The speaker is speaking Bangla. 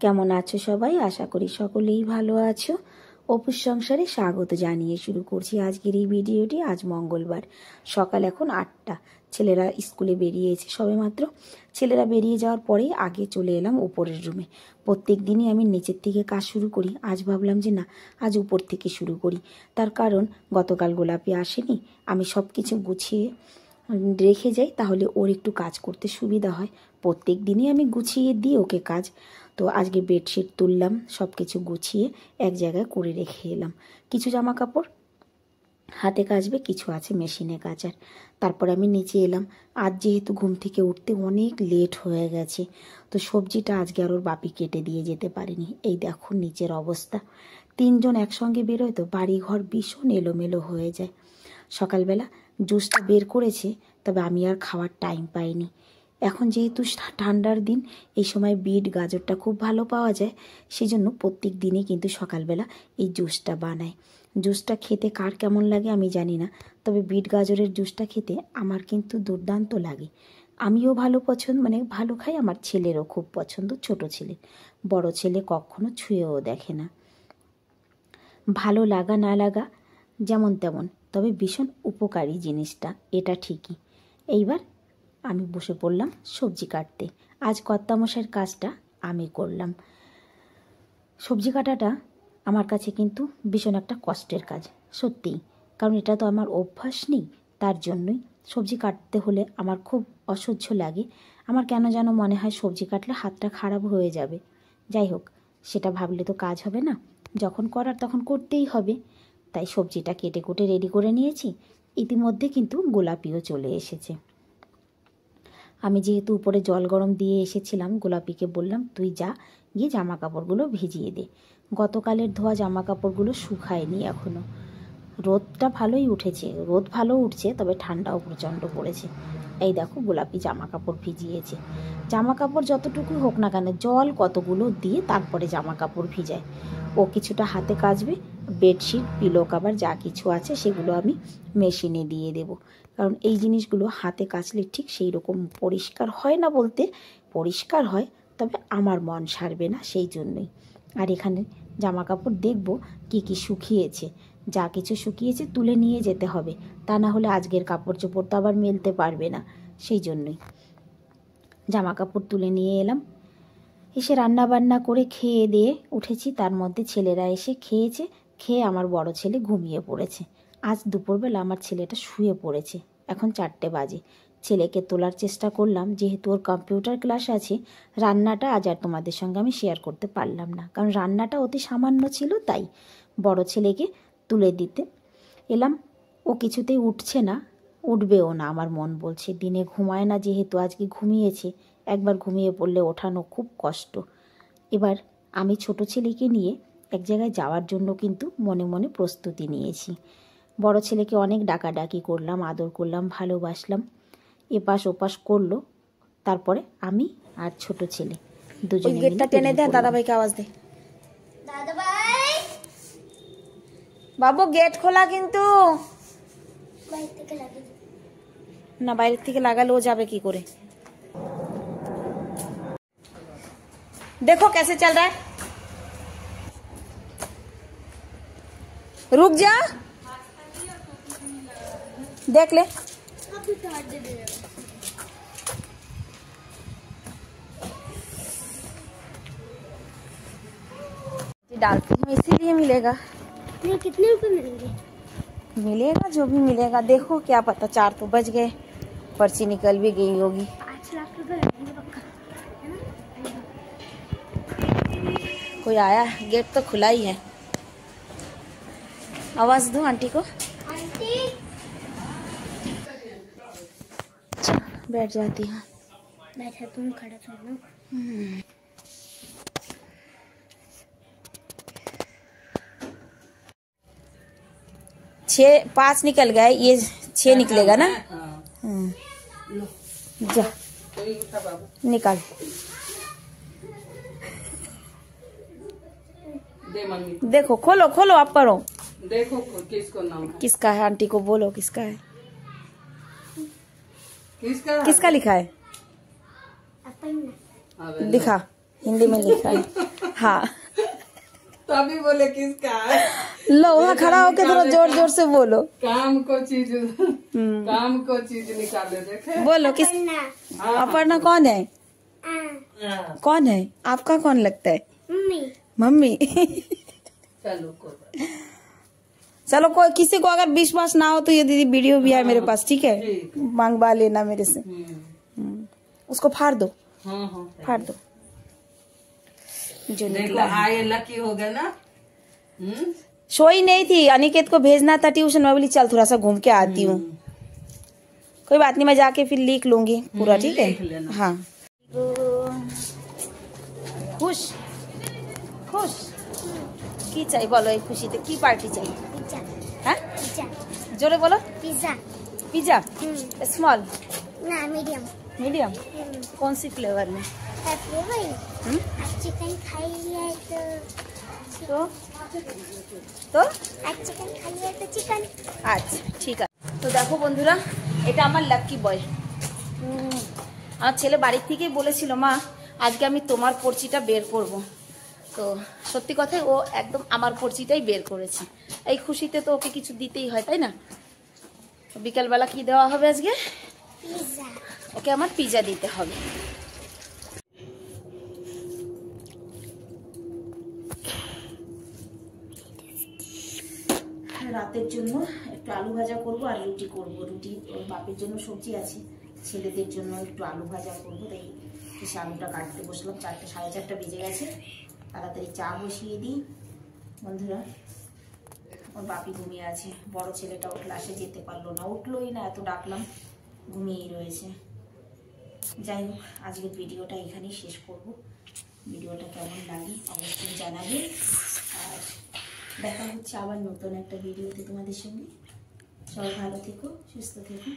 কেমন আছো সবাই? আশা করি সকলেই ভালো আছো। অপুর সংসারে স্বাগত জানিয়ে শুরু করছি আজকের এই ভিডিওটি। আজ মঙ্গলবার, সকাল এখন 8টা। ছেলেরা স্কুলে বেরিয়েছে সবেমাত্র। ছেলেরা বেরিয়ে যাওয়ার পরেই আগে চলে এলাম উপরের রুমে। প্রত্যেক দিনই আমি নিচের থেকে কাজ শুরু করি, আজ ভাবলাম যে না, আজ উপর থেকে শুরু করি। তার কারণ গতকাল গোলাপি আসেনি, আমি সব কিছু গুছিয়ে রেখে যাই, তাহলে ওর একটু কাজ করতে সুবিধা হয়। প্রত্যেক দিনই আমি গুছিয়ে দিই ওকে কাজ। তো আজকে বেডশিট তুললাম, সব কিছু গুছিয়ে এক জায়গায় করে রেখে এলাম। কিছু জামা কাপড় হাতে কাচবে, কিছু আছে মেশিনে কাচার। তারপরে আমি নিচে এলাম। আজ যেহেতু ঘুম থেকে উঠতে অনেক লেট হয়ে গেছে, তো সবজিটা আজকে আর ওর বাপি কেটে দিয়ে যেতে পারিনি। এই দেখো নিচের অবস্থা। 3 জন একসঙ্গে বেরোয় তো বাড়িঘর ভীষণ এলোমেলো হয়ে যায়। সকালবেলা জুসটা বের করেছে, তবে আমি আর খাওয়ার টাইম পাইনি। এখন যেহেতু ঠান্ডার দিন, এই সময় বিট গাজরটা খুব ভালো পাওয়া যায়, সেই জন্য প্রত্যেক দিনই কিন্তু সকালবেলা এই জুসটা বানায়। জুসটা খেতে কার কেমন লাগে আমি জানি না, তবে বিট গাজরের জুসটা খেতে আমার কিন্তু দুর্দান্ত লাগে। আমিও ভালো ভালো খাই, আমার ছেলেরও খুব পছন্দ, ছোট ছেলে। বড় ছেলে কখনো ছুঁয়েও দেখে না। ভালো লাগা না লাগা যেমন তেমন, তবে ভীষণ উপকারী জিনিসটা, এটা ঠিকই। এইবার আমি বসে পড়লাম সবজি কাটতে। আজ কর্তামশাইয়ের কাজটা আমি করলাম। সবজি কাটাটা আমার কাছে কিন্তু ভীষণ একটা কষ্টের কাজ, সত্যিই। কারণ এটা তো আমার অভ্যাস নেই, তার জন্যই সবজি কাটতে হলে আমার খুব অসহ্য লাগে। আমার কেন যেন মনে হয় সবজি কাটলে হাতটা খারাপ হয়ে যাবে। যাই হোক, সেটা ভাবলে তো কাজ হবে না, যখন করার তখন করতেই হবে। তাই সবজিটা কেটে কুটে রেডি করে নিয়েছি। ইতিমধ্যে কিন্তু গোলাপিও চলে এসেছে। আমি যেহেতু উপরে জল গরম দিয়ে এসেছিলাম, গোলাপিকে বললাম তুই যা, গিয়ে জামা কাপড়গুলো ভিজিয়ে দে। গতকালের ধোয়া জামা কাপড়গুলো শুকায়নি এখনও। রোদটা ভালোই উঠেছে, রোদ ভালো উঠছে, তবে ঠান্ডাও প্রচণ্ড পড়েছে। এই দেখো গোলাপি জামা কাপড় ভিজিয়েছে। জামা কাপড় যতটুকু হোক না কেন, জল কতগুলো দিয়ে তারপরে জামা কাপড় ভিজায়। ও কিছুটা হাতে কাচবে, বেডশিট পিলো কভার যা কিছু আছে সেগুলো আমি মেশিনে দিয়ে দেব। কারণ এই জিনিসগুলো হাতে কাচলে ঠিক সেই রকম পরিষ্কার হয় না, বলতে পরিষ্কার হয়, তবে আমার মন সারবে না, সেই জন্যই। আর এখানে জামা কাপড় দেখব কি কি শুকিয়েছে, যা কিছু শুকিয়েছে তুলে নিয়ে যেতে হবে, তা না হলে আজকের কাপড় চোপড় তো আবার মেলতে পারবে না, সেই জন্যই জামা কাপড় তুলে নিয়ে এলাম। এসে রান্না বান্না করে খেয়ে দিয়ে উঠেছি। তার মধ্যে ছেলেরা এসে খেয়েছে, খেয়ে আমার বড় ছেলে ঘুমিয়ে পড়েছে। আজ দুপুরবেলা আমার ছেলেটা শুয়ে পড়েছে, এখন 4টে বাজে। ছেলেকে তোলার চেষ্টা করলাম, যেহেতু ওর কম্পিউটার ক্লাস আছে। রান্নাটা আজ আর তোমাদের সঙ্গে আমি শেয়ার করতে পারলাম না, কারণ রান্নাটা অতি সামান্য ছিল, তাই বড় ছেলেকে তুলে দিতে এলাম। ও কিছুতেই উঠছে না, উঠবেও না আমার মন বলছে। দিনে ঘুমায় না, যেহেতু আজকে ঘুমিয়েছে। একবার ঘুমিয়ে পড়লে ওঠানো খুব কষ্ট। এবার আমি ছোট ছেলেকে নিয়ে এক জায়গায় যাওয়ার জন্য কিন্তু মনে মনে প্রস্তুতি নিয়েছি। বড় ছেলেকে অনেক ডাকাডাকি করলাম, আদর করলাম, ভালোবাসলাম, এপাশ ওপাশ করলো। তারপরে আমি আর ছোট ছেলে দুজনে মিলে টেনে দেন। দাদাভাইকে আওয়াজ দে, দাদাভাই বাবু গেট খোলা কিন্তু। না, বাইরের থেকে লাগালে ও যাবে কি করে? देखो कैसे चल रहा है, रुक जा, देख ले। डालती हूँ इसीलिए मिलेगा। नहीं, कितने रुपए मिलेंगे? मिलेगा जो भी मिलेगा, देखो क्या पता। 4 तो बज गए, पर्ची निकल भी गई होगी। 5 लाख रुपए लगेंगे पक्का, है ना? कोई आया? गेट तो खुला ही है। आवाज दूं आंटी को? आंटी बैठ जाती हूँ। बैठा, तुम खड़ा था ना। 5 निकल गए, ये 6 निकलेगा ना। जा निकाल। देखो खोलो खोलो, आप करो। देखो किसको नाम है? किसका है? आंटी को बोलो किसका है। किसका लिखा है? दिखा, हिंदी में लिखा है। हाँ तभी बोले किसका है। लो वहाँ खड़ा होके थोड़ा जोर जोर से बोलो। काम को चीज निकाले देखे। बोलो किस अपर्णा कौन है? कौन है आपका? कौन लगता है? मम्मी। मम्मी चलो कोई चलो कोई किसी को अगर विश्वास ना हो तो ये दीदी वीडियो भी है मेरे पास, ठीक है? ठीक। मंगवा लेना मेरे से। उसको फाड़ दो, हाँ फाड़ दो जो देखो निकला। आए लकी हो गए ना। सोई नहीं थी, अनिकेत को भेजना था ट्यूशन में, बोली चल थोड़ा सा घूम के आती हूँ। कोई बात नहीं, मैं जाके फिर लिख लूंगी पूरा, ठीक लिख है? लेना। हाँ खुश खुश की चाहिए बोलो? एक खुशी तो की पार्टी चाहिए? पिज्जा। हाँ पिज्जा। जोरे बोलो। पिज्जा। पिज्जा स्मॉल ना मीडियम। मीडियम? कौन सी फ्लेवर में? फ्लेवर चिकन खाइए तो आज चिकन खाइए तो चिकन। আচ্ছা ঠিক আছে। তো দেখো বন্ধুরা, এটা আমার লাকি বয়। আমার ছেলে বাড়ির থেকেই বলেছিল মা আজকে আমি তোমার পর্চিটা বের করব। তো সত্যি কথাই ও একদম আমার পর্চিটাই বের করেছে। এই খুশিতে তো ওকে কিছু দিতেই হয়, তাই না? বিকালবেলা কি দেওয়া হবে আজকে? পিজ্জা। ওকে আমার পিজ্জা দিতে হবে। রাতের জন্য একটু আলু ভাজা করব আর রুটি করব। রুটি ওর বাপের জন্য সবজি আছে, ছেলেদের জন্য একটু আলু ভাজা করবো, তাই এসে আলুটা কাটতে বসলাম। 4টা 4:30 বেজে গেছে, তাড়াতাড়ি চা বসিয়ে দিই। বন্ধুরা ওর বাপি ঘুমিয়ে আছে, বড় ছেলেটাও ক্লাসে যেতে পারলো না, উঠলোই না, এত ডাকলাম ঘুমিয়েই রয়েছে। যাই হোক আজকের ভিডিওটা এখানেই শেষ করব। ভিডিওটা কেমন লাগে অবশ্যই জানাবে, আর দেখা হচ্ছে আবার নতুন একটা ভিডিওতে তোমাদের সঙ্গে। সবাই ভালো থেকো, সুস্থ থেকো।